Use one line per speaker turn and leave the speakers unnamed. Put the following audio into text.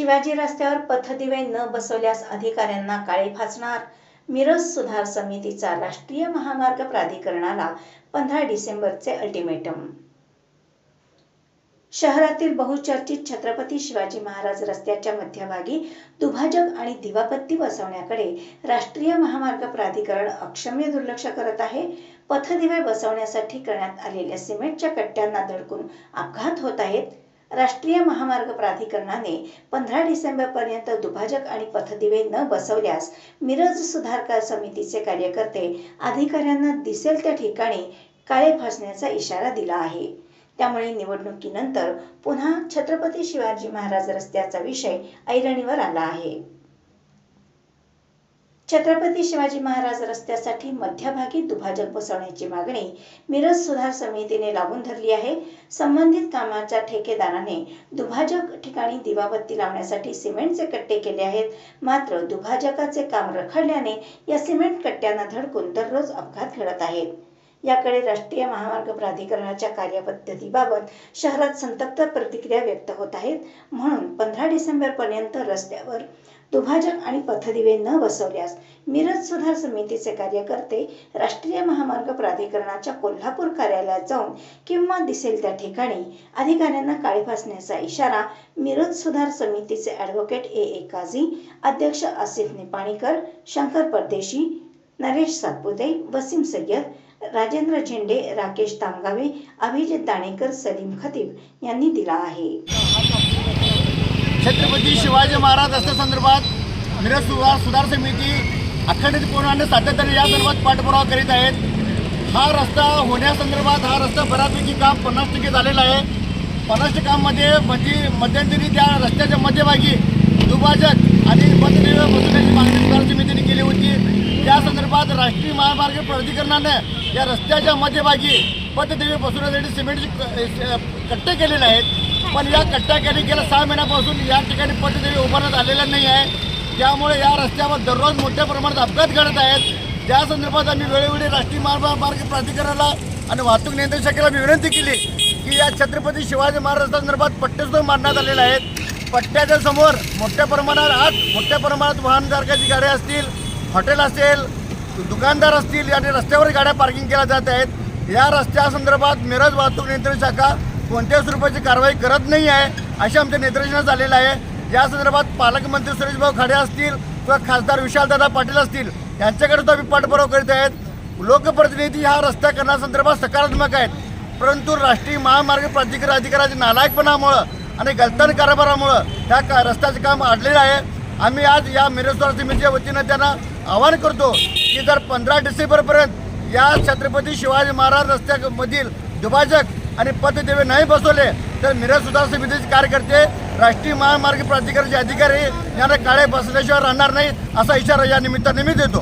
शिवाजी रस्त्यावर पथदिवे न बसवल्यास अधिकाऱ्यांना काळे फासणार. मिरज सुधार समितीचा राष्ट्रीय महामार्ग प्राधिकरणाला 15 डिसेंबरचे अल्टिमेटम. शहरातील बहुचर्चित छत्रपती शिवाजी महाराज रस्त्याच्या मध्यभागी दुभाजक आणि दिवाबत्ती बसवण्याकडे राष्ट्रीय महामार्ग प्राधिकरण अक्षम्य दुर्लक्ष करत आहे. पथदिवे बसवण्यासाठी करण्यात आलेल्या सिमेंटच्या कट्ट्यांना धडकून अपघात होत आहेत. राष्ट्रीय महामार्ग प्राधिकरणाने 15 डिसेंबरपर्यंत दुभाजक आणि पथदिवे न बसवल्यास मिरज सुधार समितीचे कार्यकर्ते अधिकाऱ्यांना दिसेल त्या ठिकाणी काळे फासण्याचा इशारा दिला आहे. त्यामुळे निवडणुकीनंतर पुन्हा छत्रपती शिवाजी महाराज रस्त्याचा विषय ऐरणीवर आला आहे. छत्रपती शिवाजी महाराज रस्त्यासाठी मध्यभागी दुभाजक बसवण्याची मागणी मिरज सुधार समितीने लावून धरली आहे. संबंधित कामाच्या ठेकेदाराने दुभाजक ठिकाणी दिवाबत्ती लावण्यासाठी सिमेंटचे कट्टे केले आहेत. मात्र दुभाजकाचे काम रखडल्याने या सिमेंट कट्ट्यांना धडकून दररोज अपघात घडत आहेत. याकडे राष्ट्रीय महामार्ग प्राधिकरणाच्या कार्यपद्धतीबाबत शहरात संतप्त प्रतिक्रिया व्यक्त होत आहेत. म्हणून 15 डिसेंबरपर्यंत रस्त्यावर दुभाजक आणि पथदिवे न बसवल्यास मिरज सुधार समितीचे कार्यकर्ते राष्ट्रीय महामार्ग प्राधिकरणाच्या कोल्हापूर कार्यालयात जाऊन किंवा दिसेल त्या ठिकाणी अधिकाऱ्यांना काळे फासण्याचा इशारा मिरज सुधार समितीचे ॲडव्होकेट ए काझी, अध्यक्ष आसिफ निपाणीकर, शंकर परदेशी, नरेश सातपुते, वसीम सय्यद, राजेंद्र झेंडे, राकेश तामगावे, अभिजित दाणेकर, सलीम खतीब यांनी दिला आहे.
छत्रपती शिवाजी महाराज रस्त्यासंदर्भात मिरज सुधार समिती अखंडितपणे सातत्याने या संदर्भात पाठपुरावा करीत आहेत. हा रस्ता होण्यासंदर्भात हा रस्ता बऱ्यापैकी काम 50% झालेला आहे. 50% मध्यंतरी त्या रस्त्याच्या मध्यभागी दुभाजक आणि पथदिवे बसवण्याची मागणी सुधार समितीने केली होती. त्या संदर्भात राष्ट्रीय महामार्ग प्राधिकरणाने या रस्त्याच्या मध्यभागी पथदिवे बसवण्यासाठी सिमेंटचे कट्टे केलेले आहेत. पण या कट्ट्याखाली गेल्या 6 महिन्यापासून या ठिकाणी पथदिवे उभारण्यात आलेला नाही आहे. त्यामुळे या रस्त्यावर दररोज मोठ्या प्रमाणात अपघात घडत आहेत. त्या संदर्भात आम्ही वेळोवेळी राष्ट्रीय महामार्ग प्राधिकरणाला आणि वाहतूक नियंत्रण शाखेला विनंती केली की या छत्रपती शिवाजी महाराज रस्त्यासंदर्भात पट्टे सुद्धा मारण्यात आलेले आहेत. पट्ट्याच्या समोर मोठ्या प्रमाणात वाहनधारकाची गाड्या असतील, हॉटेल असेल, दुकानदार असतील आणि रस्त्यावर गाड्या पार्किंग केल्या जात आहेत. या रस्त्यासंदर्भात मिरज वाहतूक नियंत्रण शाखा कोणत्याच स्वरूपाची कारवाई करत नाही आहे असे आमच्या निदर्शनास आलेलं आहे. या संदर्भात पालकमंत्री सुरेशभाऊ खाडे असतील किंवा खासदार विशालदादा पाटील असतील यांच्याकडे सुद्धा आम्ही पाठपुरावा करीत आहेत. लोकप्रतिनिधी हा रस्ता करण्यासंदर्भात सकारात्मक आहेत, परंतु राष्ट्रीय महामार्ग प्राधिकरण अधिकाऱ्याच्या नालायकपणामुळं आणि गलतान कारभारामुळं ह्या रस्त्याचं काम अडलेलं आहे. आम्ही आज या मिरज सुधार समितीच्या वतीनं त्यांना आवाहन करतो की जर 15 डिसेंबरपर्यंत या छत्रपती शिवाजी महाराज रस्त्यामधील दुभाजक आणि पथदिवे नाही बसवले तर मिरज सुधार समितीचे कार्यकर्ते राष्ट्रीय महामार्ग प्राधिकरणाचे अधिकारी यांना काळे बसल्याशिवाय राहणार नाहीत असा इशारा या निमित्ताने मी देतो.